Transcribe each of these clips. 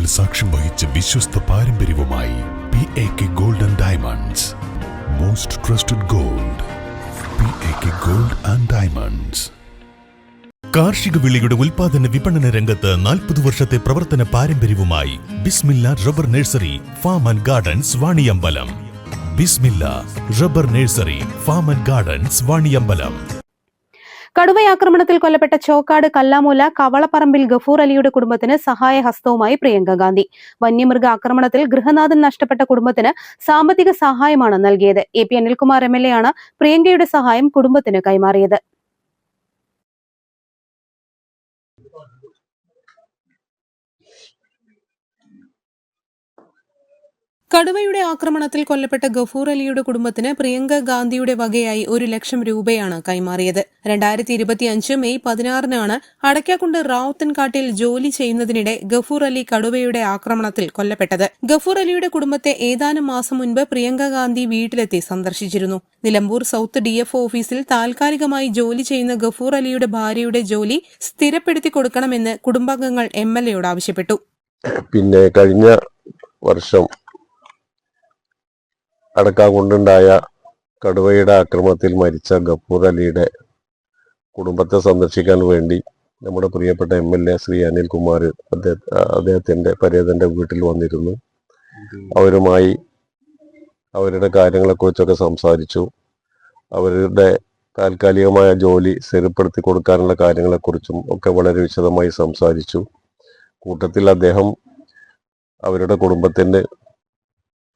ചരിത്രത്തിന് സാക്ഷ്യം വഹിച്ച വിശ്വസ്ത പാരമ്പര്യവുമായി PAK Gold and Diamonds. Most trusted gold. PAK Gold and Diamonds. കാർഷിക വിളയുടെ ഉൽപാദന വിപണന രംഗത്ത് 40 വർഷത്തെ പ്രവർത്തന പാരമ്പര്യവുമായി Bismilla rubber nursery farm and gardens Vaniyambalam. Bismilla rubber nursery farm and gardens Vaniyambalam. കടുവയാക്രമണത്തിൽ കൊല്ലപ്പെട്ട ചോക്കാട് കല്ലാമൂല കവളപ്പറമ്പിൽ ഗഫൂർ അലിയുടെ കുടുംബത്തിന് സഹായഹസ്തവുമായി പ്രിയങ്ക ഗാന്ധി. വന്യമൃഗ ആക്രമണത്തിൽ ഗൃഹനാഥൻ നഷ്ടപ്പെട്ട കുടുംബത്തിന് സാമ്പത്തിക സഹായമാണ് നൽകിയത്. AP അനിൽകുമാർ MLA ആണ് പ്രിയങ്കയുടെ സഹായം കുടുംബത്തിന് കൈമാറിയത്. കടുവയുടെ ആക്രമണത്തിൽ കൊല്ലപ്പെട്ട ഗഫൂർ അലിയുടെ കുടുംബത്തിന് പ്രിയങ്ക ഗാന്ധിയുടെ വകയായി 1 ലക്ഷം രൂപയാണ് കൈമാറിയത്. 2025 മെയ് 16-നാണ് അടയ്ക്കാക്കുണ്ട് റാവുത്തൻകാട്ടിൽ ജോലി ചെയ്യുന്നതിനിടെ ഗഫൂർ അലി കടുവയുടെ ആക്രമണത്തിൽ കൊല്ലപ്പെട്ടത്. ഗഫൂർ അലിയുടെ കുടുംബത്തെ ഏതാനും മാസം മുൻപ് പ്രിയങ്ക ഗാന്ധി വീട്ടിലെത്തി സന്ദർശിച്ചിരുന്നു. നിലമ്പൂർ സൌത്ത് DFO ഓഫീസിൽ താൽക്കാലികമായി ജോലി ചെയ്യുന്ന ഗഫൂർ അലിയുടെ ഭാര്യയുടെ ജോലി സ്ഥിരപ്പെടുത്തി കൊടുക്കണമെന്ന് കുടുംബാംഗങ്ങൾ MLAയോട് ആവശ്യപ്പെട്ടു. പിന്നെ കഴിഞ്ഞ വർഷം അടക്കാകൊണ്ടുണ്ടായ കടുവയുടെ ആക്രമണത്തിൽ മരിച്ച ഗഫൂർ അലിയുടെ കുടുംബത്തെ സന്ദർശിക്കാൻ വേണ്ടി നമ്മുടെ പ്രിയപ്പെട്ട MLA ശ്രീ അനിൽകുമാർ അദ്ദേഹത്തിന്റെ പരേതന്റെ വീട്ടിൽ വന്നിരുന്നു. അവരുമായി അവരുടെ കാര്യങ്ങളെക്കുറിച്ചൊക്കെ സംസാരിച്ചു. അവരുടെ താൽക്കാലികമായ ജോലി സ്ഥിരപ്പെടുത്തി കൊടുക്കാനുള്ള കാര്യങ്ങളെക്കുറിച്ചും ഒക്കെ വളരെ വിശദമായി സംസാരിച്ചു. കൂട്ടത്തിൽ അദ്ദേഹം അവരുടെ കുടുംബത്തിന്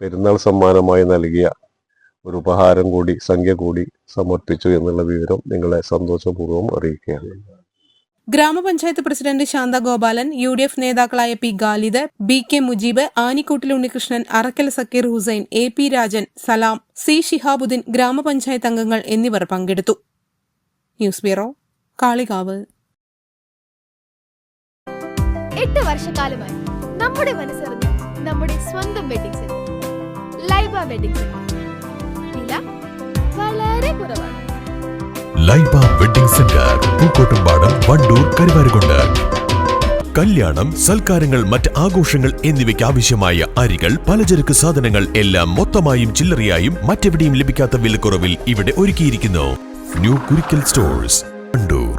പെരുന്നാൾ സമ്മാനമായി നൽകിയ ഒരു ഉപഹാരം കൂടി സംഖ്യ കൂടി സമർപ്പിച്ചു എന്നുള്ള വിവരം നിങ്ങളെ സന്തോഷപൂർവ്വം അറിയിക്കുകയാണ്. ഗ്രാമപഞ്ചായത്ത് പ്രസിഡന്റ് ശാന്ത ഗോപാലൻ, UDF നേതാക്കളായ P ഖാലിദ്, BK മുജീബ്, ആനിക്കൂട്ടിൽ ഉണ്ണികൃഷ്ണൻ, അറക്കൽ സക്കീർ ഹുസൈൻ, AP രാജൻ, സലാം, C ഷിഹാബുദ്ദീൻ, ഗ്രാമപഞ്ചായത്ത് അംഗങ്ങൾ എന്നിവർ പങ്കെടുത്തു. News bureau, Kalikavu. 8 വർഷക്കാലമായി നമ്മുടെ മനസ്സറിഞ്ഞ നമ്മുടെ സ്വന്തം wedding centre Laiba wedding centre. വില വളരെ കുറവാണ്. Laiba wedding centre, Pookkottumpadam, Wandoor, Karuvarakundu. കല്യാണം, സൽക്കാരങ്ങൾ, മറ്റ് ആഘോഷങ്ങൾ എന്നിവയ്ക്ക് ആവശ്യമായ അരികൾ, പലചരക്ക് സാധനങ്ങൾ എല്ലാം മൊത്തമായും ചില്ലറയായും മറ്റെവിടെയും ലഭിക്കാത്ത വിലക്കുറവിൽ ഇവിടെ ഒരുക്കിയിരിക്കുന്നു. New Kurikkal stores, Wandoor.